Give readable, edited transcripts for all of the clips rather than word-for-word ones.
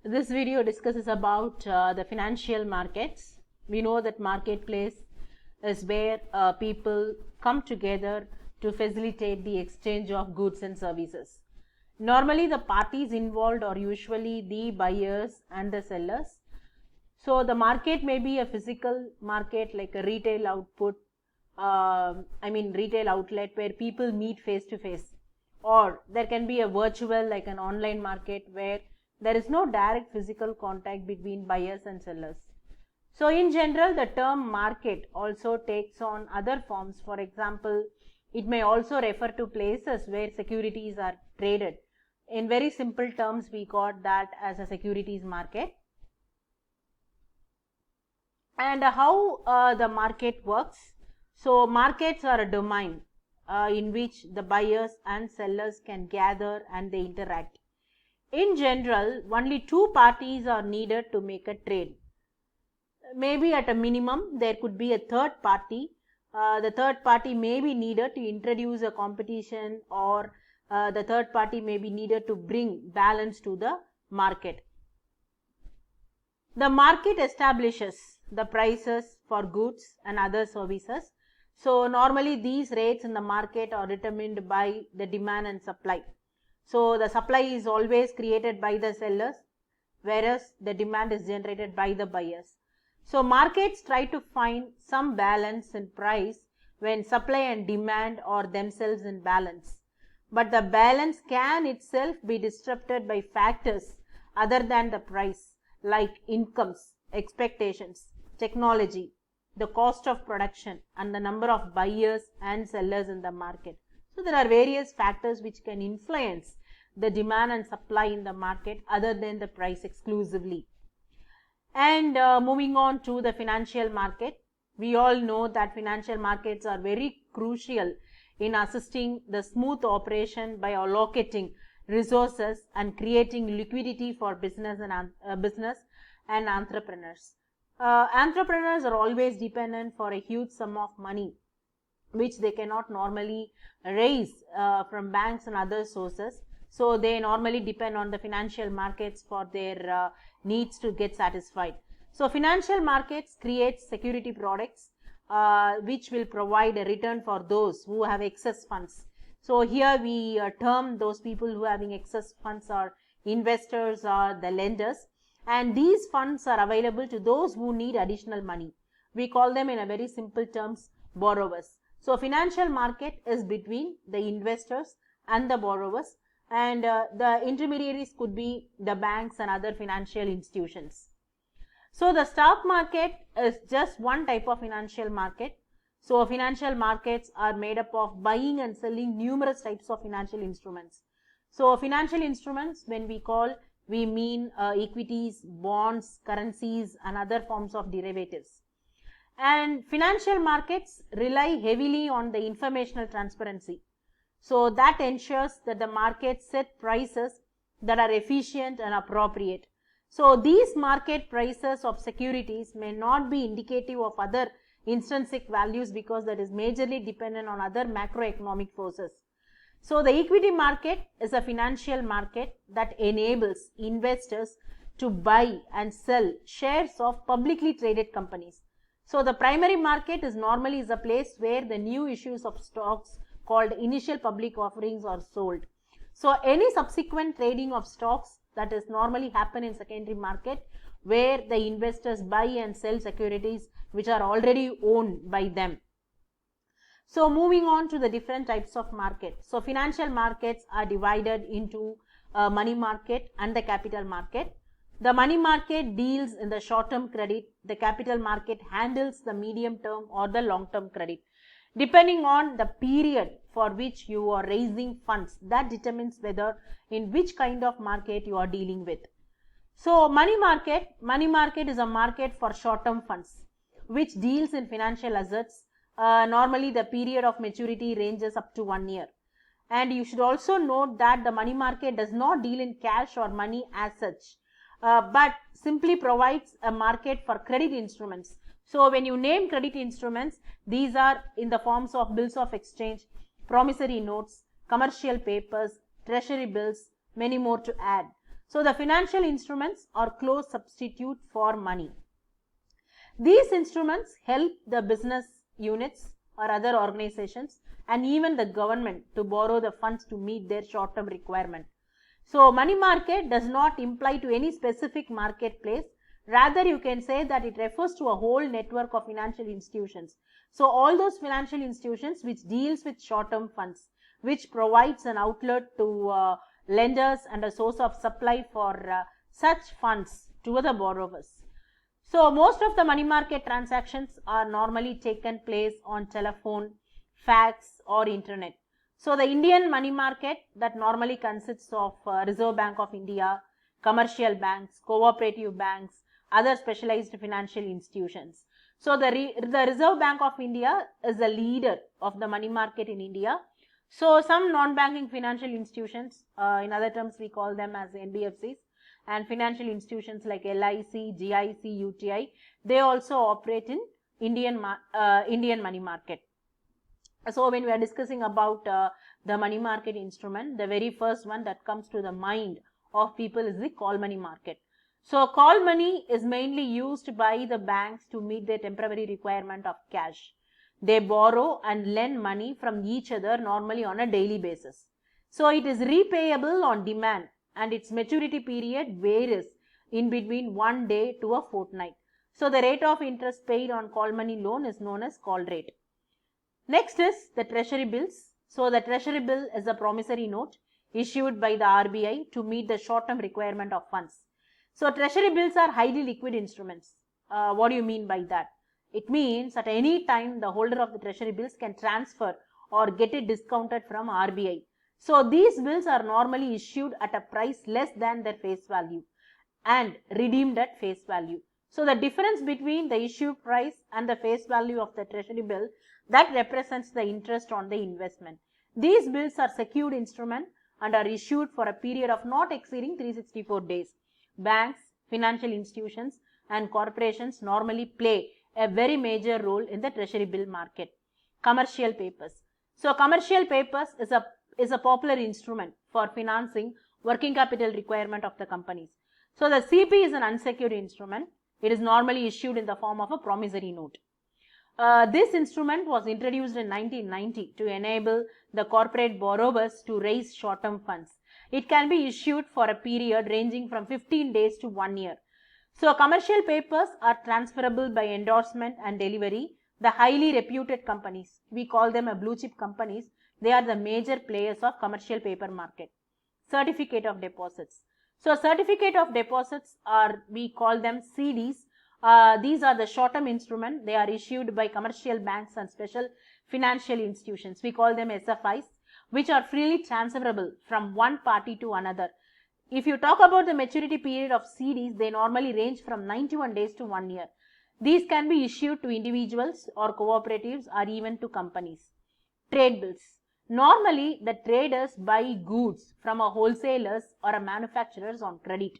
This video discusses about the financial markets. We know that marketplace is where people come together to facilitate the exchange of goods and services. Normally, the parties involved are usually the buyers and the sellers. So, the market may be a physical market like a retail retail outlet where people meet face to face, or there can be a virtual like an online market where there is no direct physical contact between buyers and sellers. So in general, the term market also takes on other forms. For example, it may also refer to places where securities are traded. In very simple terms, we got that as a securities market. And how the market works. So markets are a domain in which the buyers and sellers can gather and they interact. In general, only two parties are needed to make a trade. Maybe at a minimum, there could be a third party. The third party may be needed to introduce a competition, or the third party may be needed to bring balance to the market. The market establishes the prices for goods and other services. So normally these rates in the market are determined by the demand and supply. So the supply is always created by the sellers, whereas the demand is generated by the buyers. So markets try to find some balance in price when supply and demand are themselves in balance. But the balance can itself be disrupted by factors other than the price, like incomes, expectations, technology, the cost of production, and the number of buyers and sellers in the market. So there are various factors which can influence the demand and supply in the market other than the price exclusively. And moving on to the financial market, we all know that financial markets are very crucial in assisting the smooth operation by allocating resources and creating liquidity for business and entrepreneurs. Entrepreneurs are always dependent for a huge sum of money which they cannot normally raise from banks and other sources. So they normally depend on the financial markets for their needs to get satisfied. So financial markets create security products which will provide a return for those who have excess funds. So here we term those people who are having excess funds are investors or the lenders, and these funds are available to those who need additional money. We call them in a very simple terms borrowers. So financial market is between the investors and the borrowers, and the intermediaries could be the banks and other financial institutions. So the stock market is just one type of financial market. So financial markets are made up of buying and selling numerous types of financial instruments. So financial instruments, when we mean equities, bonds, currencies, and other forms of derivatives. And financial markets rely heavily on the informational transparency. So that ensures that the market set prices that are efficient and appropriate. So these market prices of securities may not be indicative of other intrinsic values because that is majorly dependent on other macroeconomic forces. So the equity market is a financial market that enables investors to buy and sell shares of publicly traded companies. So the primary market is normally a place where the new issues of stocks called initial public offerings are sold. So any subsequent trading of stocks that is normally happen in secondary market where the investors buy and sell securities which are already owned by them. So moving on to the different types of market. So financial markets are divided into money market and the capital market. The money market deals in the short-term credit. The capital market handles the medium-term or the long-term credit. Depending on the period for which you are raising funds, that determines whether in which kind of market you are dealing with. So money market is a market for short-term funds which deals in financial assets. Normally the period of maturity ranges up to 1 year. And you should also note that the money market does not deal in cash or money as such, but simply provides a market for credit instruments. So when you name credit instruments, these are in the forms of bills of exchange, promissory notes, commercial papers, treasury bills, many more to add. So the financial instruments are close substitute for money. These instruments help the business units or other organizations and even the government to borrow the funds to meet their short-term requirement. So money market does not imply to any specific marketplace. Rather, you can say that it refers to a whole network of financial institutions. So all those financial institutions which deals with short-term funds, which provides an outlet to lenders and a source of supply for such funds to the borrowers. So most of the money market transactions are normally taken place on telephone, fax or internet. So the Indian money market that normally consists of Reserve Bank of India, commercial banks, cooperative banks, other specialized financial institutions. So the Reserve Bank of India is the leader of the money market in India. So some non-banking financial institutions, in other terms we call them as NBFCs, and financial institutions like LIC, GIC, UTI, they also operate in Indian money market. So when we are discussing about the money market instrument, the very first one that comes to the mind of people is the call money market. So call money is mainly used by the banks to meet their temporary requirement of cash. They borrow and lend money from each other normally on a daily basis. So it is repayable on demand and its maturity period varies in between 1 day to a fortnight. So the rate of interest paid on call money loan is known as call rate. Next is the treasury bills. So the treasury bill is a promissory note issued by the RBI to meet the short-term requirement of funds. So treasury bills are highly liquid instruments. What do you mean by that? It means at any time the holder of the treasury bills can transfer or get it discounted from RBI. So these bills are normally issued at a price less than their face value and redeemed at face value. So the difference between the issue price and the face value of the treasury bill, that represents the interest on the investment. These bills are secured instrument and are issued for a period of not exceeding 364 days. Banks, financial institutions and corporations normally play a very major role in the treasury bill market. Commercial papers. So commercial papers is a popular instrument for financing working capital requirement of the companies. So the CP is an unsecured instrument. It is normally issued in the form of a promissory note. This instrument was introduced in 1990 to enable the corporate borrowers to raise short-term funds. It can be issued for a period ranging from 15 days to 1 year. So commercial papers are transferable by endorsement and delivery. The highly reputed companies, we call them a blue chip companies, they are the major players of commercial paper market. Certificate of deposits. So certificate of deposits are, we call them CDs. These are the short-term instruments. They are issued by commercial banks and special financial institutions. We call them SFIs, which are freely transferable from one party to another. If you talk about the maturity period of CDs, they normally range from 91 days to 1 year. These can be issued to individuals or cooperatives or even to companies. Trade bills. Normally, the traders buy goods from a wholesalers or a manufacturers on credit.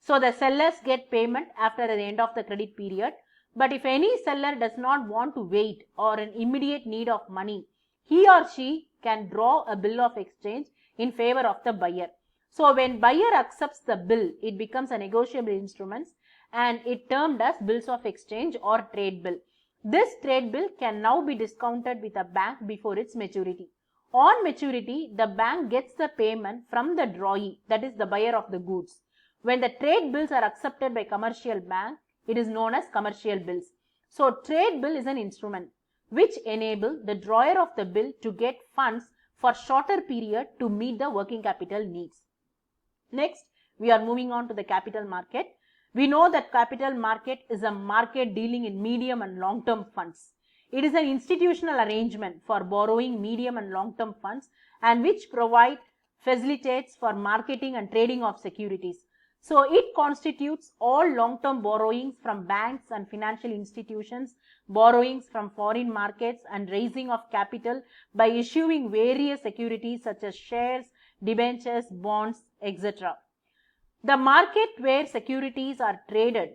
So the sellers get payment after the end of the credit period. But if any seller does not want to wait or an immediate need of money, he or she can draw a bill of exchange in favor of the buyer. So when buyer accepts the bill, it becomes a negotiable instrument and it termed as bills of exchange or trade bill. This trade bill can now be discounted with a bank before its maturity. On maturity, the bank gets the payment from the drawee, that is the buyer of the goods. When the trade bills are accepted by commercial bank, it is known as commercial bills. So trade bill is an instrument which enable the drawer of the bill to get funds for shorter period to meet the working capital needs. Next, we are moving on to the capital market. We know that capital market is a market dealing in medium and long-term funds. It is an institutional arrangement for borrowing medium and long-term funds and which facilitates for marketing and trading of securities. So it constitutes all long-term borrowings from banks and financial institutions, borrowings from foreign markets and raising of capital by issuing various securities such as shares, debentures, bonds, etc. The market where securities are traded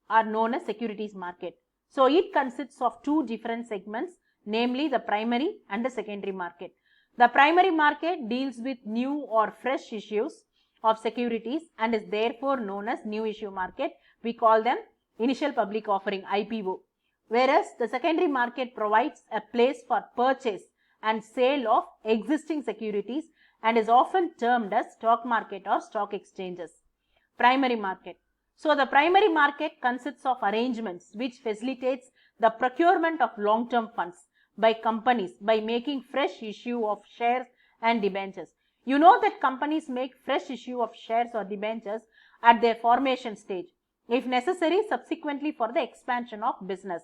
are known as securities market. So it consists of two different segments, namely the primary and the secondary market. The primary market deals with new or fresh issues of securities and is therefore known as new issue market. We call them initial public offering, IPO. Whereas the secondary market provides a place for purchase and sale of existing securities and is often termed as stock market or stock exchanges. Primary market. So the primary market consists of arrangements which facilitates the procurement of long-term funds by companies by making fresh issue of shares and debentures. You know that companies make fresh issue of shares or debentures at their formation stage, if necessary subsequently for the expansion of business.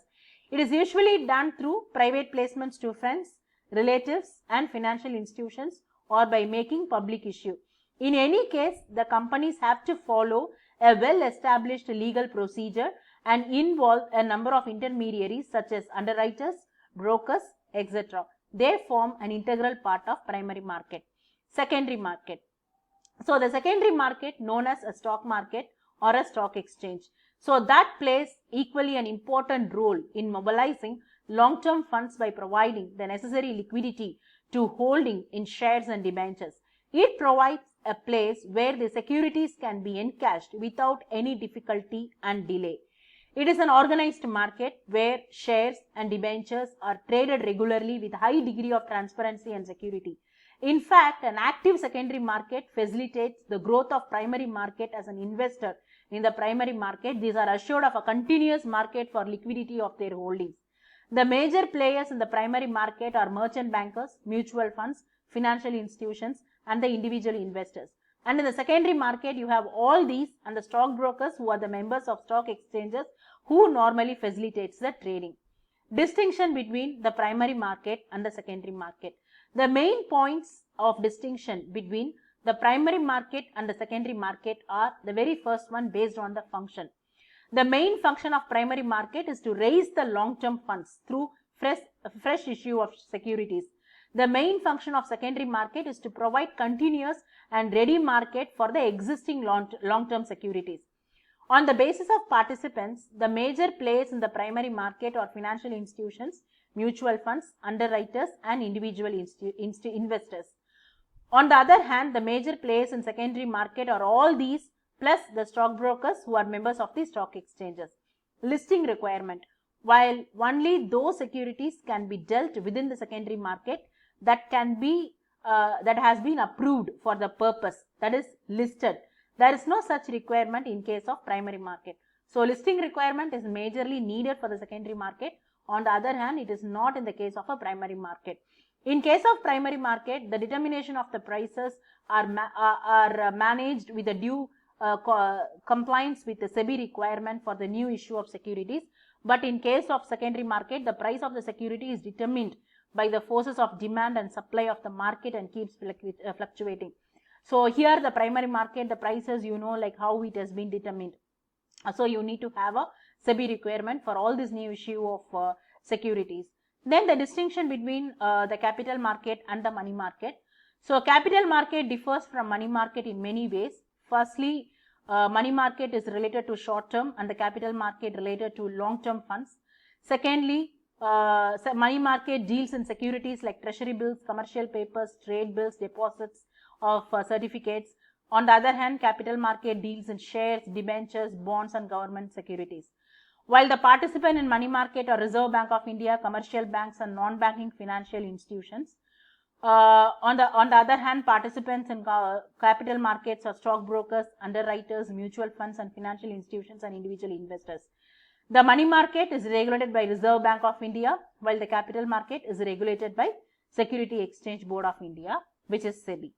It is usually done through private placements to friends, relatives and financial institutions or by making public issue. In any case, the companies have to follow a well-established legal procedure and involve a number of intermediaries such as underwriters, brokers, etc. They form an integral part of primary market. Secondary market. So the secondary market known as a stock market or a stock exchange. So that plays equally an important role in mobilizing long-term funds by providing the necessary liquidity to holding in shares and debentures. It provides a place where the securities can be encashed without any difficulty and delay. It is an organized market where shares and debentures are traded regularly with high degree of transparency and security. In fact, an active secondary market facilitates the growth of primary market. As an investor in the primary market, these are assured of a continuous market for liquidity of their holdings. The major players in the primary market are merchant bankers, mutual funds, financial institutions and the individual investors. And in the secondary market, you have all these and the stockbrokers who are the members of stock exchanges who normally facilitates the trading. Distinction between the primary market and the secondary market. The main points of distinction between the primary market and the secondary market are the very first one based on the function. The main function of primary market is to raise the long-term funds through fresh issue of securities. The main function of secondary market is to provide continuous and ready market for the existing long-term securities. On the basis of participants, the major players in the primary market are financial institutions, mutual funds, underwriters and individual investors. On the other hand, the major players in secondary market are all these plus the stockbrokers who are members of the stock exchanges. Listing requirement. While only those securities can be dealt within the secondary market that has been approved for the purpose, that is listed. There is no such requirement in case of primary market. So listing requirement is majorly needed for the secondary market. On the other hand, it is not in the case of a primary market. In case of primary market, the determination of the prices are managed with a due compliance with the SEBI requirement for the new issue of securities. But in case of secondary market, the price of the security is determined by the forces of demand and supply of the market and keeps fluctuating. So here the primary market, the prices, you know, like how it has been determined. So you need to have a SEBI requirement for all this new issue of securities. Then the distinction between the capital market and the money market. So capital market differs from money market in many ways. Firstly, money market is related to short term and the capital market related to long term funds. Secondly, money market deals in securities like treasury bills, commercial papers, trade bills, deposits of certificates. On the other hand, capital market deals in shares, debentures, bonds and government securities. While the participant in money market are Reserve Bank of India, commercial banks and non-banking financial institutions. On the other hand, participants in capital markets are stockbrokers, underwriters, mutual funds and financial institutions and individual investors. The money market is regulated by Reserve Bank of India, while the capital market is regulated by Security Exchange Board of India, which is SEBI.